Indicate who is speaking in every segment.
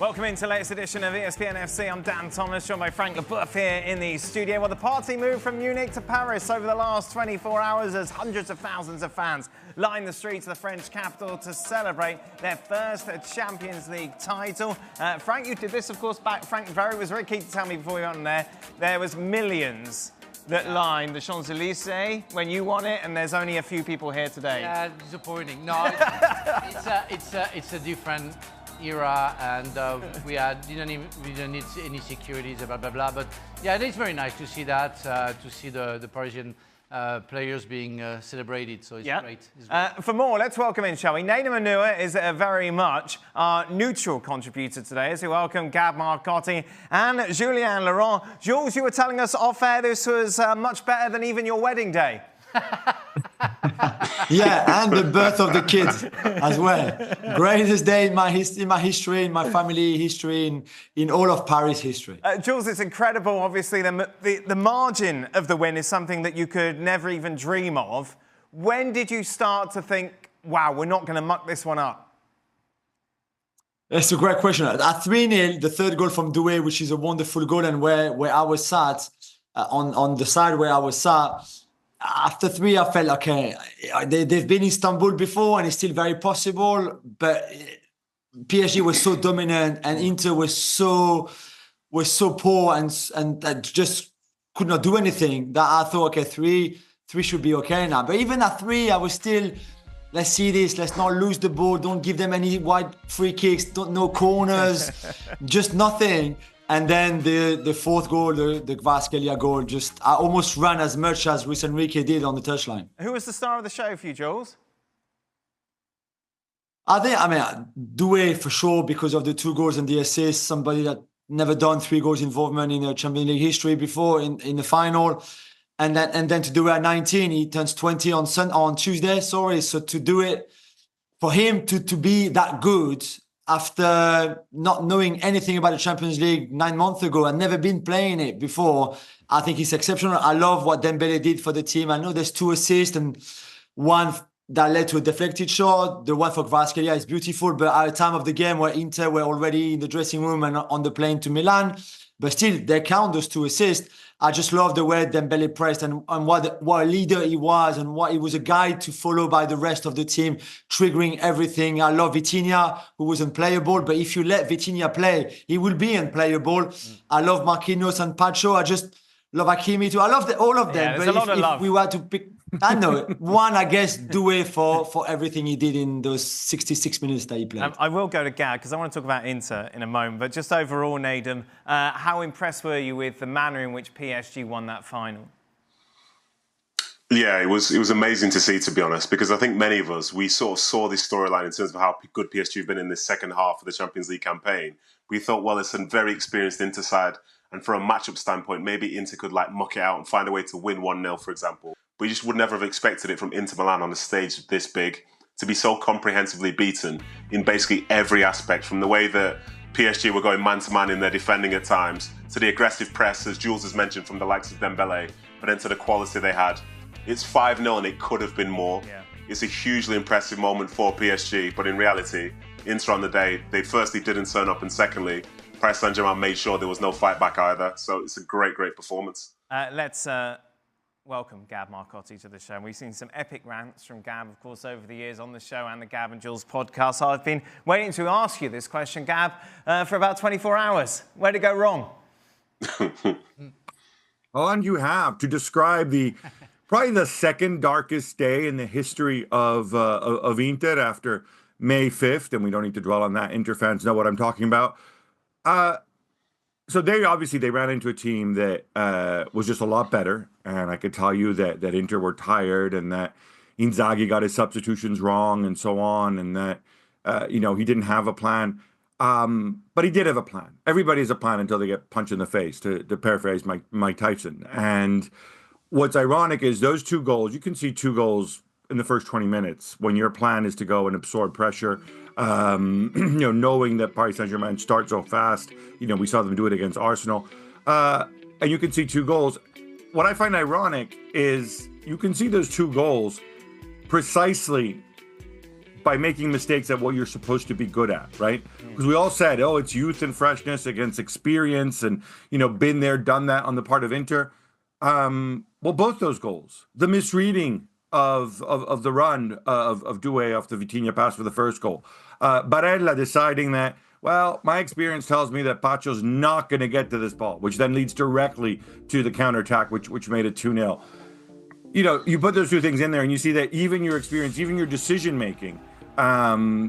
Speaker 1: Welcome into the latest edition of ESPN FC. I'm Dan Thomas, joined by Frank Leboeuf here in the studio. Well, the party moved from Munich to Paris over the last 24 hours as hundreds of thousands of fans lined the streets of the French capital to celebrate their first Champions League title. Frank, you did this, of course, back. Frank Very was very keen to tell me before we went on there was millions that lined the Champs-Élysées when you won it, and there's only a few people here today.
Speaker 2: Yeah, disappointing. No, it's a different era, and we didn't need any securities, blah blah blah. But yeah, it's very nice to see that, to see the Parisian players being celebrated. So it's great. It's great.
Speaker 1: For more, let's welcome in, shall we? Naina Manua is very much our neutral contributor today, as we welcome Gab Marcotti and Julien Laurent. Jules, you were telling us off air this was much better than even your wedding day.
Speaker 3: Yeah, and the birth of the kids as well. Greatest day in my history, in my family history, in all of Paris history.
Speaker 1: Jules, it's incredible. Obviously, the margin of the win is something that you could never even dream of. When did you start to think, wow, we're not going to muck this one up?
Speaker 3: That's a great question. At 3-0, the third goal from Doué, which is a wonderful goal, and where I was sat, on the side where I was sat, after 3, I felt, okay, they've been in Istanbul before and it's still very possible, but PSG was so dominant and Inter was so poor and just could not do anything that I thought, okay, 3 should be okay now. But even at 3, I was still, let's see this, let's not lose the ball, don't give them any wide free kicks, no corners, just nothing. And then the fourth goal, the Kvaratskhelia goal, I almost ran as much as Luis Enrique did on the touchline.
Speaker 1: Who was the star of the show for you, Jules?
Speaker 3: Doué for sure, because of the 2 goals and the assists. Somebody that never done 3 goals involvement in a Champions League history before in the final. And then to do it at 19, he turns 20 on Tuesday. So to do it, for him to be that good, after not knowing anything about the Champions League 9 months ago and never been playing it before, I think it's exceptional. I love what Dembele did for the team. I know there's 2 assists and one that led to a deflected shot. The one for Kvaratskhelia is beautiful, but at the time of the game where Inter were already in the dressing room and on the plane to Milan, but still they count those 2 assists. I just love the way Dembele pressed and what a leader he was and what he was a guide to follow by the rest of the team, triggering everything. I love Vitinha, who was unplayable, but if you let Vitinha play, he will be unplayable. I love Marquinhos and Pacho. I just love Hakimi too. I love all of them.
Speaker 1: Yeah, but if
Speaker 3: we were to pick, I know one, I guess, Doué for everything he did in those 66 minutes that he played.
Speaker 1: I will go to Gad because I want to talk about Inter in a moment. But just overall, Nadem, how impressed were you with the manner in which PSG won that final?
Speaker 4: Yeah, it was amazing to see, to be honest, because I think many of us, we sort of saw this storyline in terms of how good PSG have been in this second half of the Champions League campaign. We thought, well, it's a very experienced Inter side, and from a matchup standpoint, maybe Inter could muck it out and find a way to win 1-0, for example. We just would never have expected it from Inter Milan on a stage this big to be so comprehensively beaten in basically every aspect, from the way that PSG were going man-to-man in their defending at times, to the aggressive press, as Jules has mentioned, from the likes of Dembele, but then to the quality they had. It's 5-0 and it could have been more. Yeah. It's a hugely impressive moment for PSG, but in reality, Inter on the day, they firstly didn't turn up, and secondly, Paris Saint-Germain made sure there was no fight back either. So it's a great, great performance.
Speaker 1: Let's welcome Gab Marcotti to the show. We've seen some epic rants from Gab, of course, over the years on the show and the Gab and Jules podcast. So I've been waiting to ask you this question, Gab, for about 24 hours. Where'd it go wrong?
Speaker 5: How long do you have to describe probably the second darkest day in the history of Inter after May 5th? And we don't need to dwell on that. Inter fans know what I'm talking about. So they ran into a team that was just a lot better, and I could tell you that Inter were tired, and that Inzaghi got his substitutions wrong, and so on, and that he didn't have a plan, but he did have a plan. Everybody has a plan until they get punched in the face, to paraphrase Mike Tyson. And what's ironic is those 2 goals. You can see 2 goals in the first 20 minutes when your plan is to go and absorb pressure. Knowing that Paris Saint-Germain starts so fast, we saw them do it against Arsenal, and you can see 2 goals. What I find ironic is you can see those 2 goals precisely by making mistakes at what you're supposed to be good at, right? Because we all said, oh, it's youth and freshness against experience and, been there, done that on the part of Inter. Well, both those goals, the misreading of the run of Doué off the Vitinha pass for the first goal, Barella deciding that, well, my experience tells me that Pacho's not going to get to this ball, which then leads directly to the counterattack, which made it 2-0. You put those two things in there and you see that even your experience, even your decision making,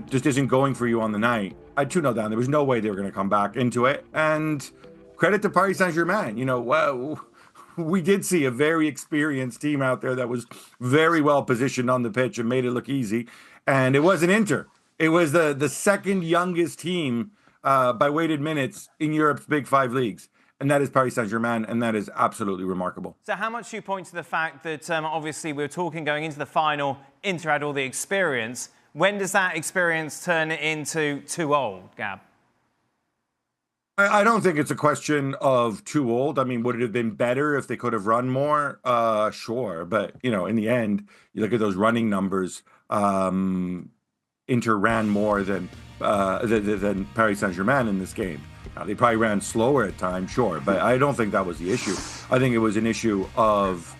Speaker 5: just isn't going for you on the night. I'd 2-0 down. There was no way they were going to come back into it. And credit to Paris Saint-Germain. We did see a very experienced team out there that was very well positioned on the pitch and made it look easy. And it wasn't Inter. It was the second youngest team by weighted minutes in Europe's big 5 leagues. And that is Paris Saint-Germain, and that is absolutely remarkable.
Speaker 1: So how much do you point to the fact that, obviously, we were talking going into the final, Inter had all the experience. When does that experience turn into too old, Gab?
Speaker 5: I don't think it's a question of too old. I mean, would it have been better if they could have run more? Sure. But, in the end, you look at those running numbers, Inter ran more than Paris Saint-Germain in this game. Now, they probably ran slower at times, sure, but I don't think that was the issue. I think it was an issue of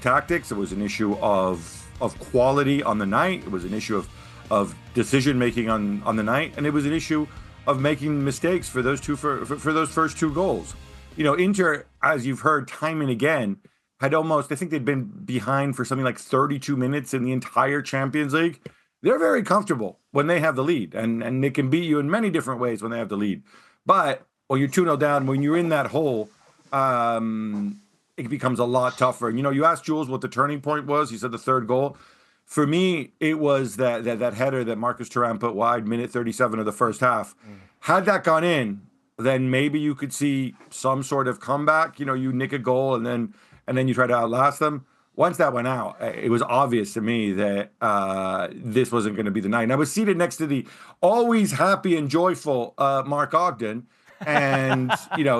Speaker 5: tactics. It was an issue of quality on the night. It was an issue of decision making on the night, and it was an issue of making mistakes for those for those first 2 goals. Inter, as you've heard time and again, had I think they'd been behind for something like 32 minutes in the entire Champions League. They're very comfortable when they have the lead, and they can beat you in many different ways when they have the lead. But when you're 2-0 down, when you're in that hole, it becomes a lot tougher. You asked Jules what the turning point was. He said the 3rd goal. For me, it was that header that Marcus Thuram put wide, minute 37 of the first half. Had that gone in, then maybe you could see some sort of comeback. You nick a goal and then you try to outlast them. Once that went out, it was obvious to me that this wasn't going to be the night. And I was seated next to the always happy and joyful Mark Ogden. And,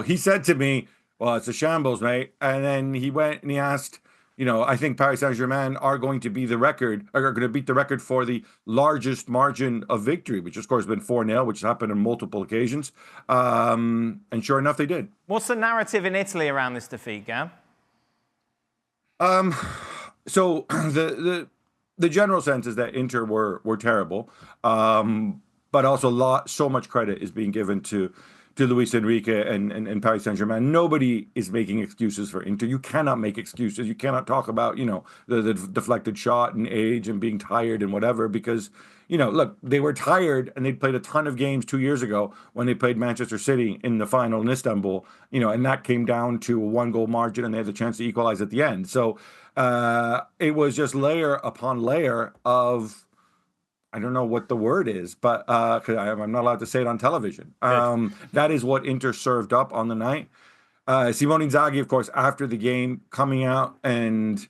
Speaker 5: he said to me, well, it's a shambles, mate. And then he went and he asked, I think Paris Saint-Germain are going to beat the record for the largest margin of victory, which of course has been 4-0, which has happened on multiple occasions. And sure enough, they did.
Speaker 1: What's the narrative in Italy around this defeat, Gab?
Speaker 5: So the general sense is that Inter were terrible, but also so much credit is being given to Luis Enrique and Paris Saint-Germain. Nobody is making excuses for Inter. You cannot make excuses. You cannot talk about, the deflected shot and age and being tired and whatever, because, look, they were tired and they played a ton of games 2 years ago when they played Manchester City in the final in Istanbul, and that came down to a 1-goal margin and they had the chance to equalize at the end. So it was just layer upon layer of, I don't know what the word is, but because I'm not allowed to say it on television. That is what Inter served up on the night. Simone Inzaghi, of course, after the game, coming out and,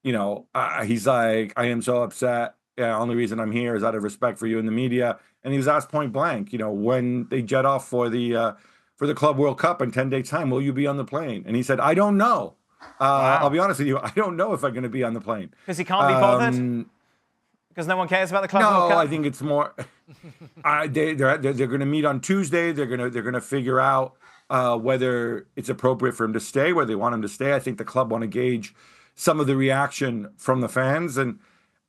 Speaker 5: he's like, I am so upset. Yeah, only reason I'm here is out of respect for you in the media. And he was asked point blank, when they jet off for the Club World Cup in 10 days' time, will you be on the plane? And he said, I don't know. Wow. I'll be honest with you, I don't know if I'm going to be on the plane.
Speaker 1: Because he can't be bothered? Because no one cares about the Club World Cup?
Speaker 5: No, I think it's more. They're going to meet on Tuesday. They're going to figure out whether it's appropriate for him to stay, whether they want him to stay. I think the club want to gauge some of the reaction from the fans, and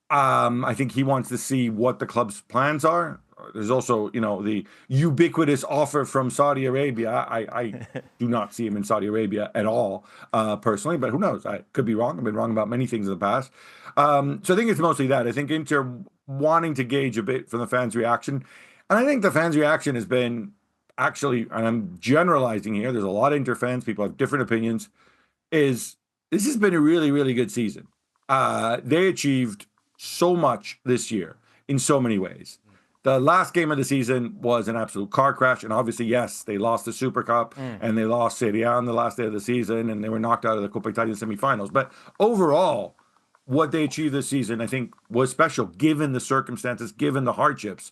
Speaker 5: I think he wants to see what the club's plans are. There's also, the ubiquitous offer from Saudi Arabia. I do not see him in Saudi Arabia at all, personally, but who knows? I could be wrong. I've been wrong about many things in the past. So I think it's mostly that. I think Inter wanting to gauge a bit from the fans' reaction. And I think the fans' reaction has been actually, and I'm generalizing here, there's a lot of Inter fans, people have different opinions, is this has been a really, really good season. They achieved so much this year in so many ways. The last game of the season was an absolute car crash. And obviously, yes, they lost the Super Cup and they lost Serie A on the last day of the season and they were knocked out of the Coppa Italia semifinals. But overall, what they achieved this season, I think, was special given the circumstances, given the hardships.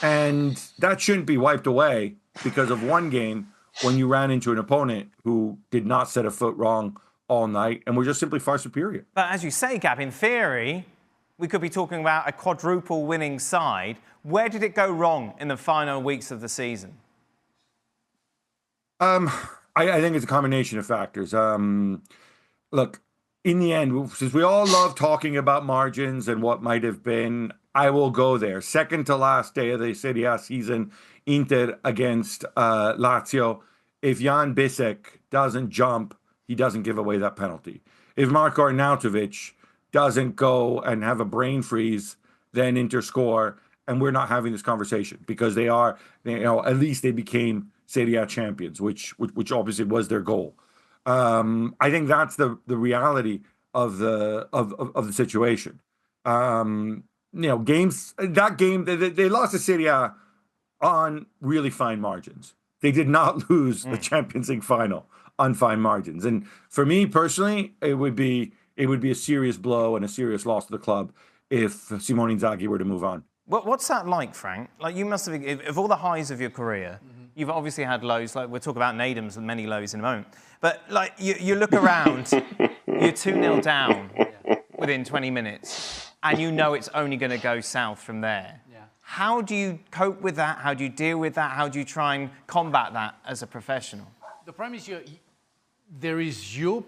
Speaker 5: And that shouldn't be wiped away because of one game when you ran into an opponent who did not set a foot wrong all night and were just simply far superior.
Speaker 1: But as you say, Gab, in theory, we could be talking about a quadruple winning side. Where did it go wrong in the final weeks of the season?
Speaker 5: I think it's a combination of factors. Look, in the end, since we all love talking about margins and what might have been, I will go there. Second to last day of the Serie A season, Inter against Lazio. If Jan Bisek doesn't jump, he doesn't give away that penalty. If Marko Arnautovic doesn't go and have a brain freeze, then Inter score, and we're not having this conversation because they are, at least they became Serie A champions, which obviously was their goal. I think that's the reality of the situation. Games that game they lost to Serie A on really fine margins. They did not lose the Champions League final on fine margins. And for me personally, it would be a serious blow and a serious loss to the club if Simone Inzaghi were to move on.
Speaker 1: What's that like, Frank? Like, you must have, of all the highs of your career, you've obviously had lows. Like, we'll talk about Nedum's and many lows in a moment. But like, you look around, you're 2-0 down within 20 minutes, and you know it's only going to go south from there. Yeah. How do you cope with that? How do you deal with that? How do you try and combat that as a professional?
Speaker 2: The problem is there is your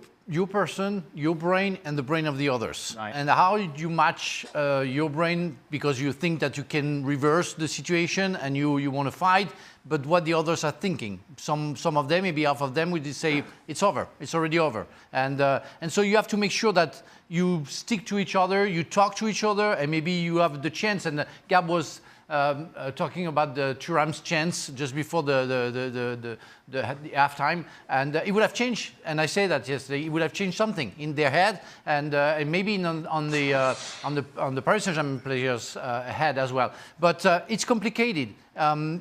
Speaker 2: person, your brain, and the brain of the others. Right. And how you match your brain because you think that you can reverse the situation and you want to fight, but what the others are thinking. Some of them, maybe half of them, would say it's over, it's already over. And so you have to make sure that you stick to each other, you talk to each other, and maybe you have the chance. And Gab was talking about the Thuram's chance just before the halftime, and it would have changed. And I say that yesterday, it would have changed something in their head, and maybe on the Paris Saint-Germain players' head as well. But it's complicated.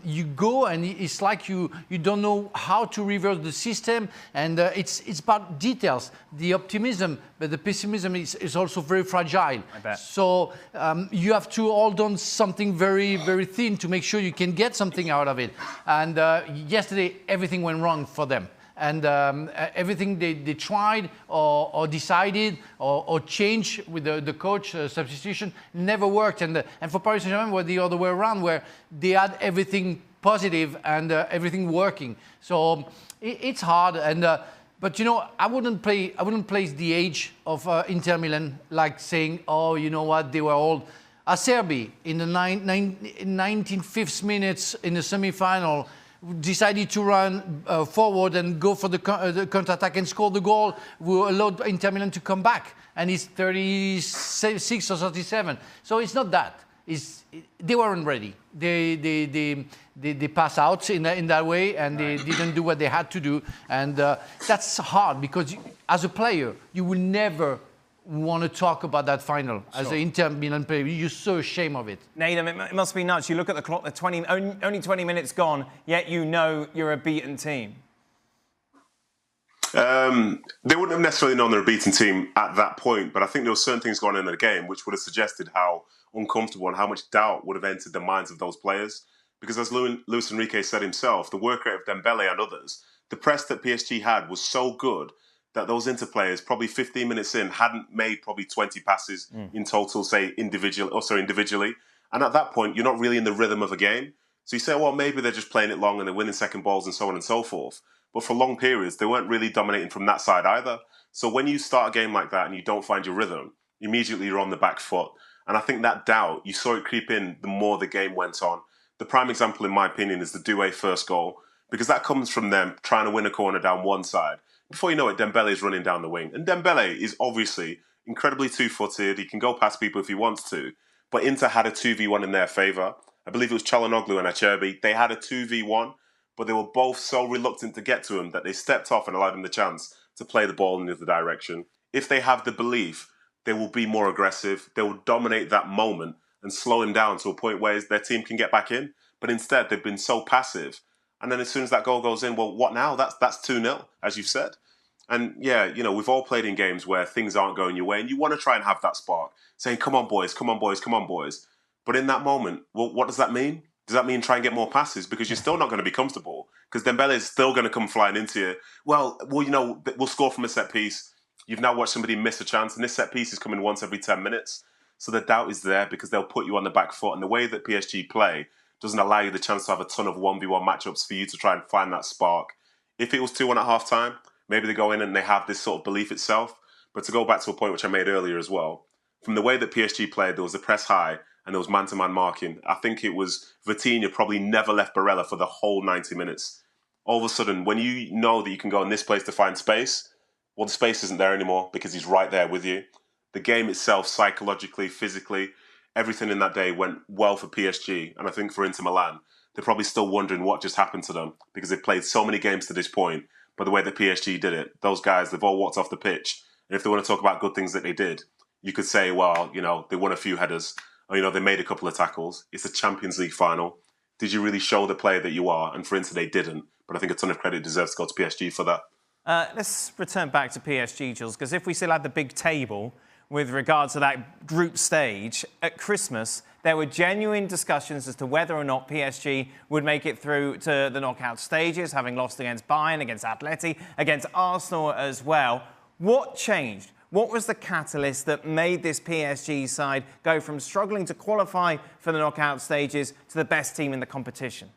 Speaker 2: You go and it's like you don't know how to reverse the system, and it's about details. The optimism, but the pessimism is also very fragile.
Speaker 1: I bet.
Speaker 2: So you have to hold on something very, very thin to make sure you can get something out of it. And yesterday, everything went wrong for them. And everything they tried or decided or changed with the coach substitution never worked. And for Paris Saint-Germain, were the other way around, where they had everything positive and everything working. So it's hard. And but I wouldn't place the age of Inter Milan like saying, oh, you know what, they were old. Acerbi in the 19th minutes in the semi-final decided to run forward and go for the counter-attack and score the goal, who allowed Inter Milan to come back. And he's 36 or 37. So it's not that. They weren't ready. They pass out in that way, and they didn't do what they had to do. And that's hard because as a player, you will never want to talk about that final. Sure. As an Inter Milan player, you're so ashamed of it.
Speaker 1: Nedum, it must be nuts. You look at the clock, only 20 minutes gone, yet you know you're a beaten team.
Speaker 4: They wouldn't have necessarily known they're a beaten team at that point, but I think there were certain things going on in the game which would have suggested how uncomfortable and how much doubt would have entered the minds of those players. Because as Luis Enrique said himself, the work rate of Dembele and others, the press that PSG had was so good that those Inter players, probably 15 minutes in, hadn't made probably 20 passes in total, say, individually. And at that point, you're not really in the rhythm of a game. So you say, well, maybe they're just playing it long and they're winning second balls and so on and so forth. But for long periods, they weren't really dominating from that side either. So when you start a game like that and you don't find your rhythm, immediately you're on the back foot. And I think that doubt, you saw it creep in the more the game went on. The prime example, in my opinion, is the Doué first goal, because that comes from them trying to win a corner down one side. Before you know it, Dembele is running down the wing. And Dembele is obviously incredibly two-footed. He can go past people if he wants to. But Inter had a 2v1 in their favour. I believe it was Çalhanoğlu and Acerbi. They had a 2v1, but they were both so reluctant to get to him that they stepped off and allowed him the chance to play the ball in the other direction. If they have the belief, they will be more aggressive. They will dominate that moment and slow him down to a point where their team can get back in. But instead, they've been so passive. And then as soon as that goal goes in, well, what now? That's 2-0, as you've said. And yeah, we've all played in games where things aren't going your way and you want to try and have that spark, saying, come on, boys, come on, boys, come on, boys. But in that moment, well, what does that mean? Does that mean try and get more passes? Because you're still not going to be comfortable because Dembele is still going to come flying into you. Well, we'll score from a set piece. You've now watched somebody miss a chance and this set piece is coming once every 10 minutes. So the doubt is there because they'll put you on the back foot. And the way that PSG play doesn't allow you the chance to have a ton of 1v1 matchups for you to try and find that spark. If it was 2-1 at half time, maybe they go in and they have this sort of belief itself. But to go back to a point which I made earlier as well, from the way that PSG played, there was the press high and there was man-to-man marking. I think it was Vitinha probably never left Barella for the whole 90 minutes. All of a sudden, when you know that you can go in this place to find space, well, the space isn't there anymore because he's right there with you. The game itself, psychologically, physically, everything in that day went well for PSG. And I think for Inter Milan, they're probably still wondering what just happened to them because they've played so many games to this point. But the way that PSG did it, those guys, they've all walked off the pitch. And if they want to talk about good things that they did, you could say, well, you know, they won a few headers, or, you know, they made a couple of tackles. It's a Champions League final. Did you really show the player that you are? And for Inter, they didn't. But I think a ton of credit deserves to go to PSG for that.
Speaker 1: Let's return back to PSG, Jules, because if we still had the big table with regards to that group stage, at Christmas, there were genuine discussions as to whether or not PSG would make it through to the knockout stages, having lost against Bayern, against Atleti, against Arsenal as well. What changed? What was the catalyst that made this PSG side go from struggling to qualify for the knockout stages to the best team in the competition?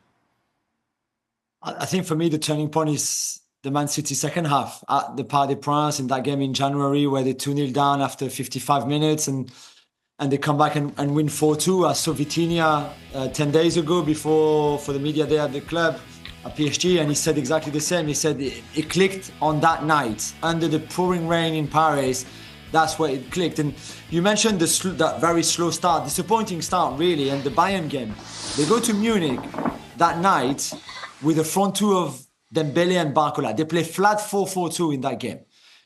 Speaker 3: I think for me, the turning point is the Man City second half at the Parc des Princes in that game in January where they 2-0 down after 55 minutes and they come back and win 4-2. I saw Vitinha 10 days ago for the media day at the club at PSG, and he said exactly the same. He said it clicked on that night under the pouring rain in Paris. That's where it clicked. And you mentioned that very slow start, disappointing start really, and the Bayern game. They go to Munich that night with a front two of Dembele and Barcola. They play flat 4-4-2 in that game.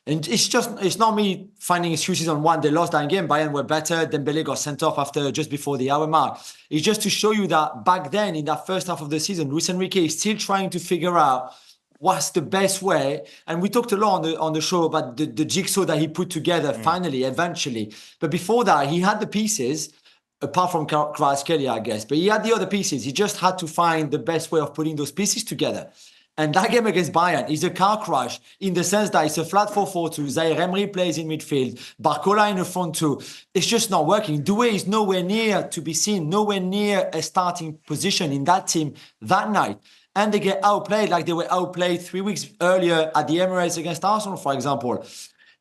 Speaker 3: And it's not me finding excuses on one. They lost that game. Bayern were better. Dembele got sent off after just before the hour mark. It's just to show you that back then, in that first half of the season, Luis Enrique is still trying to figure out what's the best way. And we talked a lot on the show about the jigsaw that he put together finally, eventually. But before that, he had the pieces, apart from Kvaratskhelia, I guess. But he had the other pieces. He just had to find the best way of putting those pieces together. And that game against Bayern is a car crash in the sense that it's a flat 4-4-2. Zaire Emery plays in midfield. Barcola in the front two. It's just not working. Doué is nowhere near to be seen, nowhere near a starting position in that team that night. And they get outplayed like they were outplayed 3 weeks earlier at the Emirates against Arsenal, for example.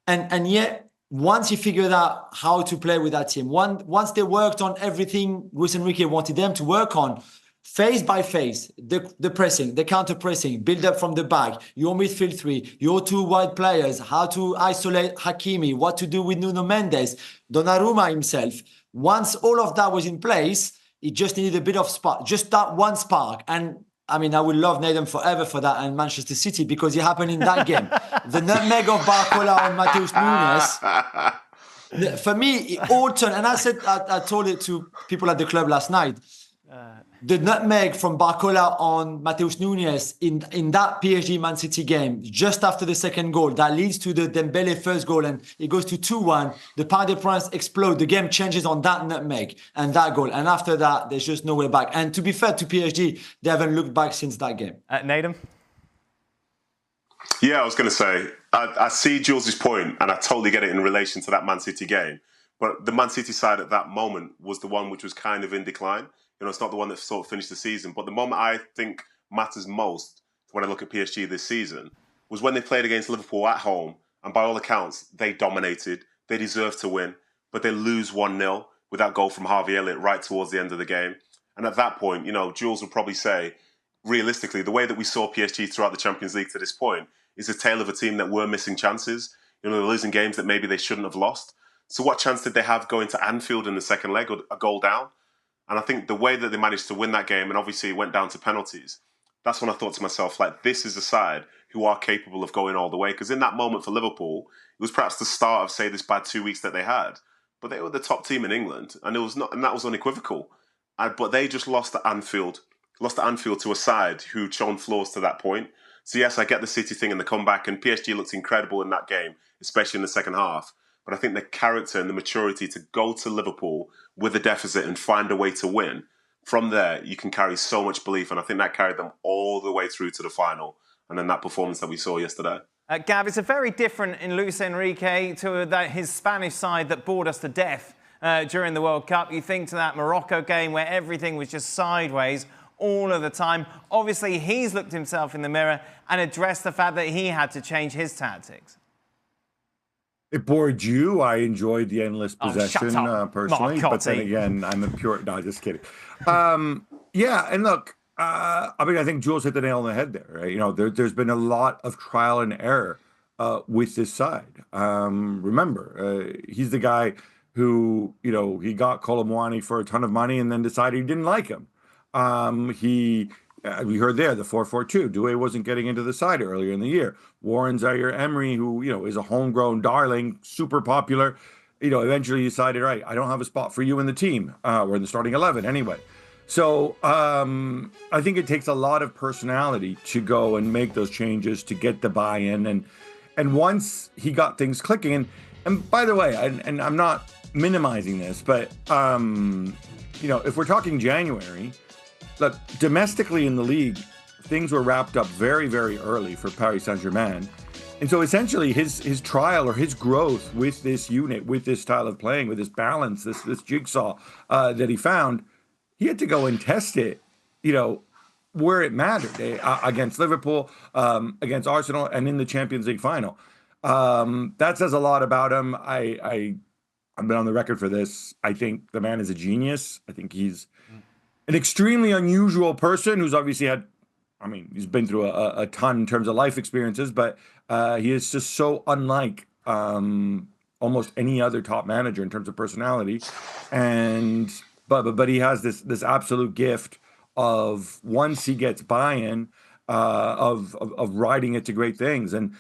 Speaker 3: And yet, once he figured out how to play with that team, once they worked on everything Luis Enrique wanted them to work on, phase by phase, the pressing, the counter-pressing, build up from the back, your midfield three, your two wide players, how to isolate Hakimi, what to do with Nuno Mendes, Donnarumma himself. Once all of that was in place, it just needed a bit of spark, just that one spark. And I mean, I will love Nathan forever for that and Manchester City because it happened in that game. The nutmeg of Barcola on Matheus Nunes. For me, it all turned, and I told it to people at the club last night. The nutmeg from Barcola on Matheus Nunes in that PSG Man City game, just after the second goal, that leads to the Dembele first goal, and it goes to 2-1. The Parc des Princes explode. The game changes on that nutmeg and that goal. And after that, there's just no way back. And to be fair to PSG, they haven't looked back since that game.
Speaker 1: Nathan?
Speaker 4: Yeah, I was going to say, I see Jules' point, and I totally get it in relation to that Man City game. But the Man City side at that moment was the one which was kind of in decline. You know, it's not the one that sort of finished the season. But the moment I think matters most when I look at PSG this season was when they played against Liverpool at home. And by all accounts, they dominated. They deserved to win. But they lose 1-0 with that goal from Harvey Elliott right towards the end of the game. And at that point, you know, Jules would probably say, realistically, the way that we saw PSG throughout the Champions League to this point is a tale of a team that were missing chances. You know, they're losing games that maybe they shouldn't have lost. So what chance did they have going to Anfield in the second leg, or a goal down? And I think the way that they managed to win that game, and obviously it went down to penalties, that's when I thought to myself, like, this is a side who are capable of going all the way. Because in that moment for Liverpool, it was perhaps the start of, say, this bad 2 weeks that they had. But they were the top team in England, and it was not, and that was unequivocal. But they just lost at Anfield to a side who'd shown flaws to that point. So yes, I get the City thing and the comeback, and PSG looked incredible in that game, especially in the second half. But I think the character and the maturity to go to Liverpool with a deficit and find a way to win, from there, you can carry so much belief. And I think that carried them all the way through to the final. And then that performance that we saw yesterday.
Speaker 1: Gab, it's a very different in Luis Enrique to his Spanish side that bored us to death during the World Cup. You think to that Morocco game where everything was just sideways all of the time. Obviously, he's looked himself in the mirror and addressed the fact that he had to change his tactics.
Speaker 5: It bored you. I enjoyed the endless possession personally, but then again, I'm a pure. No, just kidding. Yeah, and look, I mean, I think Jules hit the nail on the head there. Right? You know, there's been a lot of trial and error with this side. Remember, he's the guy who, you know, he got Kolo Muani for a ton of money and then decided he didn't like him. We heard there the 4-4-2. Doué wasn't getting into the side earlier in the year. Warren Zaire-Emery, who, you know, is a homegrown darling, super popular, you know, eventually decided, right, I don't have a spot for you in the team. We're in the starting 11 anyway. So I think it takes a lot of personality to go and make those changes to get the buy-in. And once he got things clicking, and by the way, and I'm not minimizing this, but, you know, if we're talking January, look, domestically in the league, things were wrapped up very, very early for Paris Saint-Germain. And so essentially his trial or his growth with this unit, with this style of playing, with this balance, this jigsaw that he found, he had to go and test it, you know, where it mattered, against Liverpool, against Arsenal, and in the Champions League final. That says a lot about him. I've been on the record for this. I think the man is a genius. I think he's an extremely unusual person who's obviously had, I mean, he's been through a ton in terms of life experiences, but he is just so unlike almost any other top manager in terms of personality. And but he has this absolute gift of, once he gets buy-in, of riding it to great things. And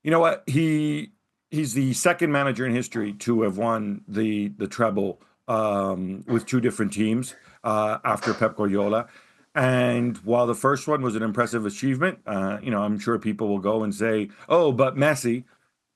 Speaker 5: you know what? He's the second manager in history to have won the treble with two different teams after Pep Guardiola. And while the first one was an impressive achievement, you know, I'm sure people will go and say, oh, but Messi.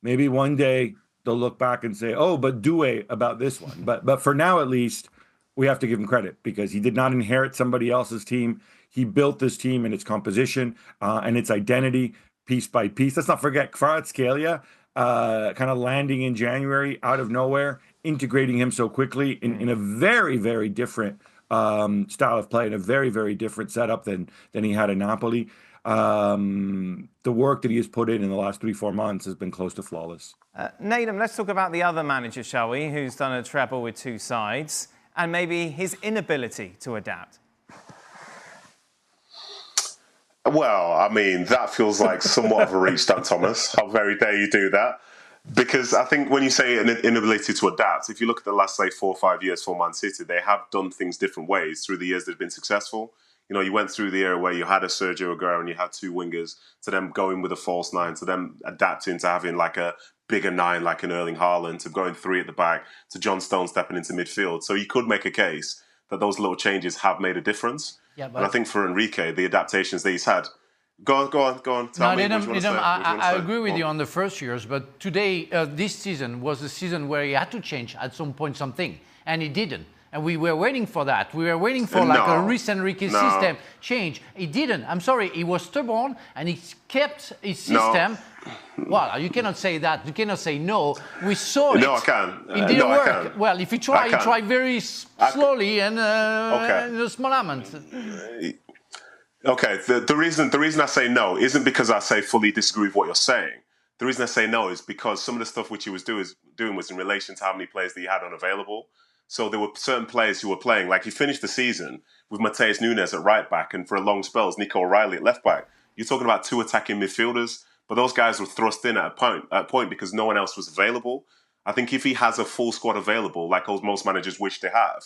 Speaker 5: Maybe one day they'll look back and say, oh, but Doué about this one. But for now, at least, we have to give him credit, because he did not inherit somebody else's team. He built this team and its composition and its identity piece by piece. Let's not forget Kvaratskhelia kind of landing in January out of nowhere, integrating him so quickly in a very, very different style of play, and a very, very different setup than he had in Napoli. The work that he has put in the last 3-4 months has been close to flawless.
Speaker 1: Nedum, let's talk about the other manager, shall we, who's done a treble with two sides, and maybe his inability to adapt.
Speaker 4: Well, I mean, that feels like somewhat of a reach, Dan Thomas. How very dare you do that? Because I think when you say an inability to adapt, if you look at the last, say, 4 or 5 years for Man City, they have done things different ways through the years they've been successful. You know, you went through the era where you had a Sergio Aguero and you had two wingers, to them going with a false nine, to them adapting to having like a bigger nine like an Erling Haaland, to going three at the back, to John Stones stepping into midfield. So you could make a case that those little changes have made a difference. Yeah, but and I think for Enrique, the adaptations that he's had. Go on. Tell me what you want to say.
Speaker 2: I agree with you on the first years, but today, this season was a season where he had to change at some point something, and he didn't. And we were waiting for that. We were waiting for like a Luis Enrique system change. He didn't. I'm sorry. He was stubborn, and he kept his system. Well, you cannot say that. You cannot say no. We saw it.
Speaker 4: No, I can.
Speaker 2: It didn't work. Well, if you try very slowly and in a small amount.
Speaker 4: Okay, the reason I say no isn't because I say fully disagree with what you're saying. The reason I say no is because some of the stuff which he was doing was in relation to how many players that he had unavailable. So there were certain players who were playing, like he finished the season with Mateus Nunes at right back, and for a long spells, Nico O'Reilly at left back. You're talking about two attacking midfielders, but those guys were thrust in at a point because no one else was available. I think if he has a full squad available, like most managers wish to have,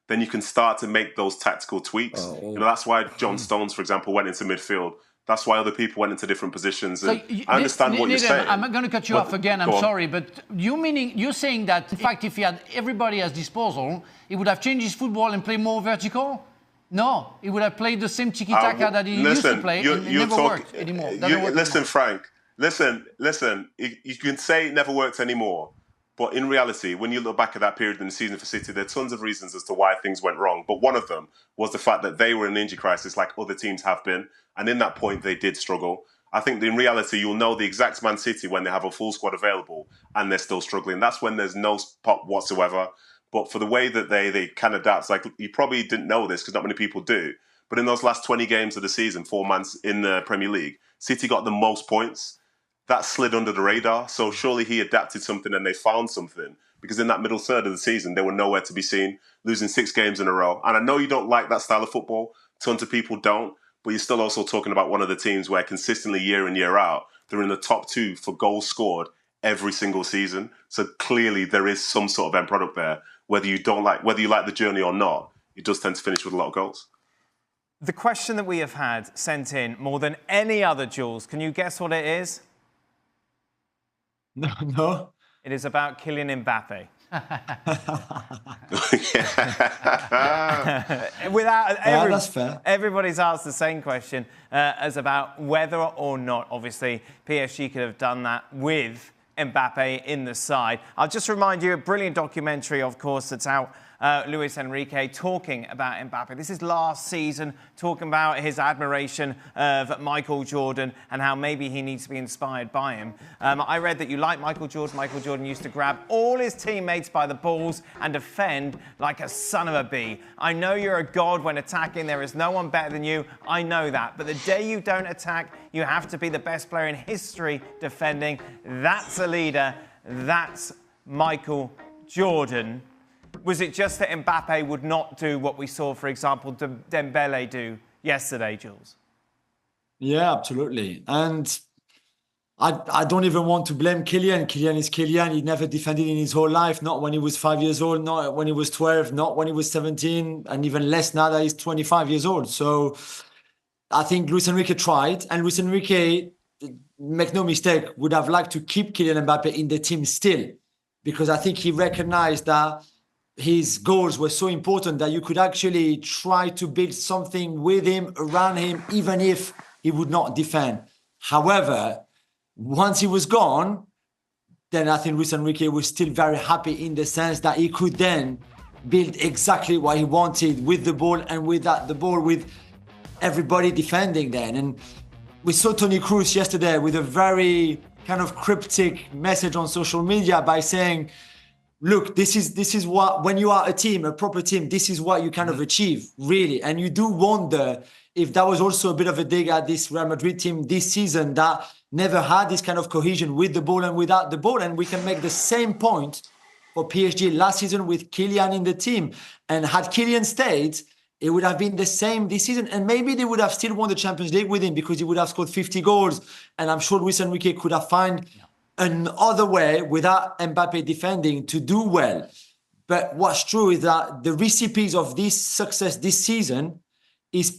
Speaker 4: then you can start to make those tactical tweaks. You know, that's why John Stones, for example, went into midfield. That's why other people went into different positions. And so I understand what you're saying.
Speaker 2: I'm going to cut you off again. I'm sorry, but you're saying that, in fact, if he had everybody at disposal, he would have changed his football and play more vertical? No, he would have played the same tiki-taka that he used to play, and it never worked anymore.
Speaker 4: Listen, Frank. Listen. You can say it never worked anymore. But in reality, when you look back at that period in the season for City, there are tons of reasons as to why things went wrong. But one of them was the fact that they were in an injury crisis like other teams have been. And in that point, they did struggle. I think in reality, you'll know the exact Man City when they have a full squad available and they're still struggling. That's when there's no pop whatsoever. But for the way that they can adapt, like you probably didn't know this because not many people do. But in those last 20 games of the season, 4 months in the Premier League, City got the most points. That slid under the radar. So surely he adapted something and they found something. Because in that middle third of the season, they were nowhere to be seen, losing 6 games in a row. And I know you don't like that style of football. Tons of people don't. But you're still also talking about one of the teams where consistently year in, year out, they're in the top 2 for goals scored every single season. So clearly there is some sort of end product there. Whether you like the journey or not, it does tend to finish with a lot of goals.
Speaker 1: The question that we have had sent in more than any other, Jules, can you guess what it is?
Speaker 3: No.
Speaker 1: It is about Kylian Mbappe.
Speaker 3: That's fair.
Speaker 1: Everybody's asked the same question as about whether or not, obviously, PSG could have done that with Mbappe in the side. I'll just remind you, a brilliant documentary, of course, that's out. Luis Enrique talking about Mbappe. This is last season, talking about his admiration of Michael Jordan and how maybe he needs to be inspired by him. I read that you like Michael Jordan. Michael Jordan used to grab all his teammates by the balls and defend like a son of a bee. I know you're a god when attacking. There is no one better than you. I know that. But the day you don't attack, you have to be the best player in history defending. That's a leader. That's Michael Jordan. Was it just that Mbappe would not do what we saw, for example, Dembele do yesterday, Jules?
Speaker 3: Yeah, absolutely. And I don't even want to blame Kylian. Kylian is Kylian. He never defended in his whole life, not when he was 5 years old, not when he was 12, not when he was 17, and even less now that he's 25 years old. So I think Luis Enrique tried, and Luis Enrique, make no mistake, would have liked to keep Kylian Mbappe in the team still, because I think he recognized that his goals were so important that you could actually try to build something with him, around him, even if he would not defend. However, once he was gone, then I think Luis Enrique was still very happy in the sense that he could then build exactly what he wanted with the ball, and with that, the ball with everybody defending then. And we saw Toni Kroos yesterday with a very kind of cryptic message on social media by saying, look, this is what, when you are a team, a proper team, this is what you kind of achieve, really. And you do wonder if that was also a bit of a dig at this Real Madrid team this season that never had this kind of cohesion with the ball and without the ball. And we can make the same point for PSG last season with Kylian in the team. And had Kylian stayed, it would have been the same this season. And maybe they would have still won the Champions League with him because he would have scored 50 goals. And I'm sure Luis Enrique could have found another way without Mbappe defending to do well. But what's true is that the recipes of this success this season is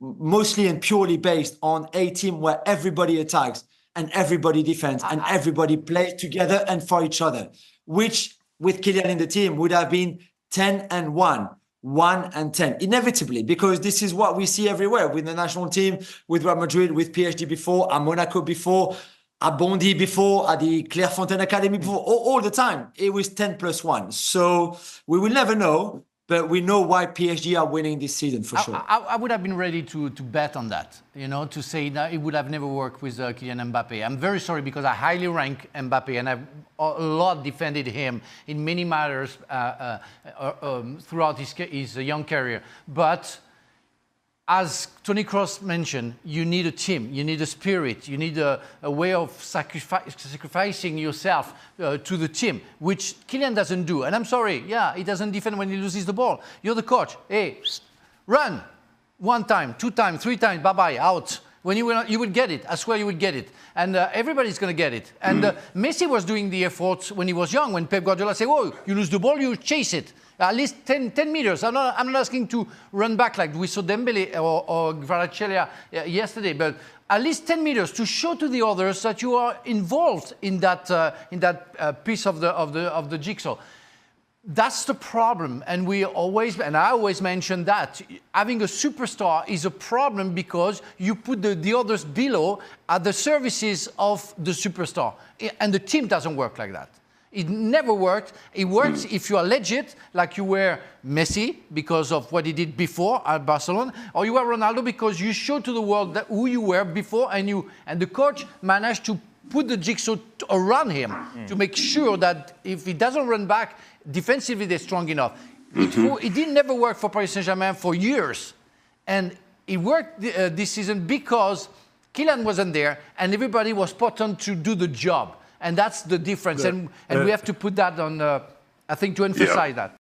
Speaker 3: mostly and purely based on a team where everybody attacks and everybody defends and everybody plays together and for each other, which with Kylian in the team would have been 10-1, 1-10, inevitably, because this is what we see everywhere with the national team, with Real Madrid, with PSG before, at Monaco before, at Bondy before, at the Clairefontaine Academy before, all the time. It was 10+1. So we will never know, but we know why PSG are winning this season for sure.
Speaker 2: I would have been ready to bet on that, to say that it would have never worked with Kylian Mbappe. I'm very sorry because I highly rank Mbappe and I've a lot defended him in many matters throughout his young career. But as Toni Kroos mentioned, you need a team, you need a spirit, you need a way of sacrificing yourself to the team, which Kylian doesn't do. And I'm sorry, he doesn't defend when he loses the ball. You're the coach. Hey, run 1 time, 2 times, 3 times, bye-bye, out. When you would get it, I swear you would get it. And everybody's going to get it. And Messi was doing the efforts when he was young, when Pep Guardiola said, oh, you lose the ball, you chase it. At least 10 meters. I'm not asking to run back like we saw Dembele or Kvaratskhelia yesterday, but at least 10 meters to show to the others that you are involved in that piece of the jigsaw. That's the problem, and I always mention that having a superstar is a problem because you put the others below at the services of the superstar, and the team doesn't work like that. It never worked. It works if you are legit, like you were Messi because of what he did before at Barcelona, or you were Ronaldo because you showed to the world who you were before, and the coach managed to put the jigsaw around him to make sure that if he doesn't run back, defensively they're strong enough. It didn't never work for Paris Saint-Germain for years. And it worked this season because Kylian wasn't there and everybody was spot on to do the job. And that's the difference. And we have to put that on, I think, to emphasize that.